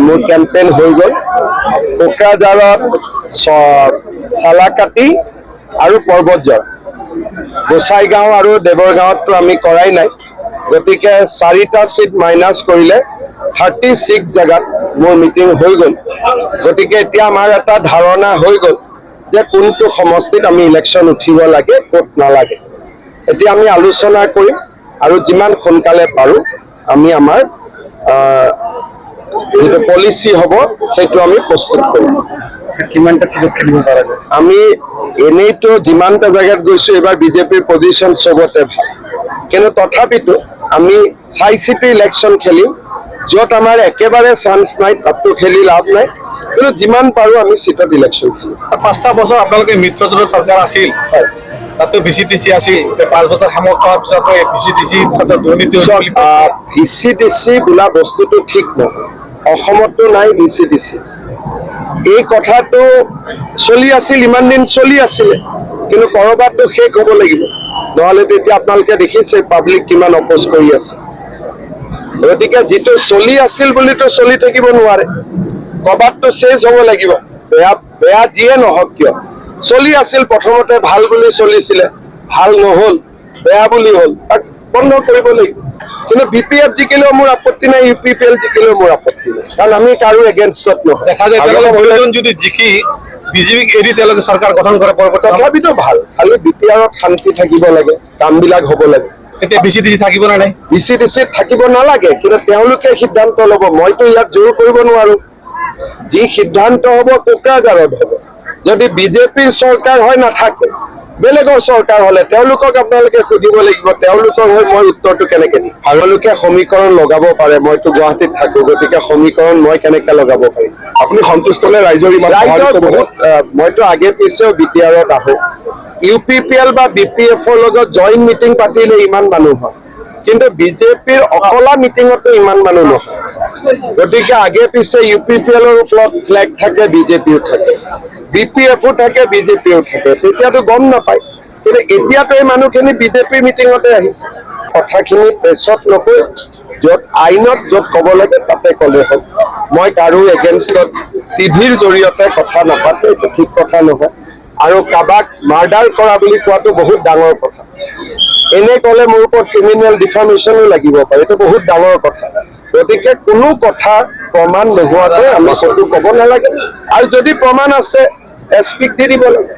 মোৰ কেম্পেইন হৈ গ'ল। কোকৰাঝাৰত চালাকাটি আৰু পৰ্বতঝৰ, গোসাইগাঁও আৰু দেৱৰগাঁৱততো আমি কৰাই নাই। গতিকে 4টা সিট মাইনাছ কৰিলে 36 জেগাত মোৰ মিটিং হৈ গ'ল। গতিকে এতিয়া আমাৰ এটা ধাৰণা হৈ গ'ল যে কোনটো সমষ্টিত আমি ইলেকশ্যন উঠিব লাগে, ক'ত নালাগে। এতিয়া আমি আলোচনা কৰিম আৰু যিমান সোনকালে পাৰোঁ আমি আমাৰ যিটো পলিচি হ'ব সেইটো আমি প্ৰস্তুত কৰিম। কিমানটা টিকট খেলিব পৰা যায়? আমি এনেইতো যিমানটা জেগাত গৈছোঁ এইবাৰ বিজেপিৰ পজিশ্যন চবতে ভাল, কিন্তু তথাপিতো আমি চাই চিতি ইলেকশ্যন খেলিম। য'ত আমাৰ একেবাৰে চান্স নাই তাততো খেলি লাভ নাই, কিন্তু যিমান পাৰোঁ আমি চিটত ইলেকশ্যন খেলিম। 5টা বছৰ আপোনালোকে মিত্ৰজোঁটৰ চৰকাৰ আছিল, তাতো VCTC আছিল। 5 বছৰ সামৰ্থ হোৱাৰ পিছত VCTC দুৰ্নীতি VCTC বোলা বস্তুটো ঠিক নহয়। অসমতো নাই VCTC। এই কথাটো চলি আছিল, ইমান দিন চলি আছিলে, কিন্তু ক'ৰবাততো শেষ হ'ব লাগিব, নহ'লে তেতিয়া আপোনালোকে দেখিছে পাব্লিক কিমান অপ'জ কৰি আছে। গতিকে যিটো চলি আছিল বুলিতো চলি থাকিব নোৱাৰে, ক'ৰবাততো চেঞ্জ হ'ব লাগিব। বেয়া যিয়ে নহওক কিয় চলি আছিল, প্ৰথমতে ভাল বুলি চলিছিলে, ভাল নহ'ল, বেয়া বুলি হ'ল, তাক বন্ধ কৰিব লাগিব। কিন্তু BPF জিকিলেও মোৰ আপত্তি নাই, UPPL জিকিলেও মোৰ আপত্তি নাই, কাৰণ আমি কাৰো এগেইনষ্টত নহয়। দেখা যায় তেওঁলোকে যদি জিকি বিজেপিক এৰি তেওঁলোকে চৰকাৰ গঠন কৰে, তথাপিতো ভাল। খালি BPRত শান্তি থাকিব লাগে, কামবিলাক হ'ব লাগে। এতিয়া VCTC থাকিব নে নাই? VCTC থাকিব নালাগে, কিন্তু তেওঁলোকে সিদ্ধান্ত ল'ব। মইতো ইয়াত জোৰ কৰিব নোৱাৰো। যি সিদ্ধান্ত হ'ব কোকৰাঝাৰত হ'ব। যদি বিজেপিৰ চৰকাৰ হয় নাথাকে, বেলেগৰ চৰকাৰ হ'লে তেওঁলোকক আপোনালোকে সুধিব লাগিব। তেওঁলোকৰ হৈ মই উত্তৰটো কেনেকে দিম? তেওঁলোকে সমীকৰণ লগাব পাৰে, মইতো গুৱাহাটীত থাকো, গতিকে সমীকৰণ মই কেনেকে লগাব পাৰিম? আপুনি সন্তুষ্ট নে ৰাইজৰ বহুত মইতো আগে পিছেও BPRত আহোঁ। UPPL বা BPFৰ লগত জইণ্ট মিটিং পাতিলে ইমান মানুহ হয়, কিন্তু বিজেপিৰ অকলা মিটিঙতো ইমান মানুহ নহয়। গতিকে আগে পিছে UPPLৰ ফ্লেগ থাকে, BJPও থাকে, BPFও থাকে, BJPও থাকে, তেতিয়াতো গম নাপায়। কিন্তু এতিয়াতো এই মানুহখিনি বিজেপিৰ মিটিঙতে আহিছে। কথাখিনি প্ৰেছত নকৈ য'ত আইনত য'ত ক'ব লাগে তাতে ক'লে হ'ল। মই কাৰো এগেইনষ্টত টিভিৰ জৰিয়তে কথা নাপাতো, এইটো ঠিক কথা নহয়। আৰু কাৰোবাক মাৰ্ডাৰ কৰা বুলি কোৱাটো বহুত ডাঙৰ কথা। এনে ক'লে মোৰ ওপৰত ক্ৰিমিনেল ডিফামেশ্যনো লাগিব পাৰে, এইটো বহুত ডাঙৰ কথা। গতিকে কোনো কথা প্ৰমাণ নোহোৱাকৈ আমি ক'ব নালাগে, আৰু যদি প্ৰমাণ আছে SP ক দি দিব লাগে।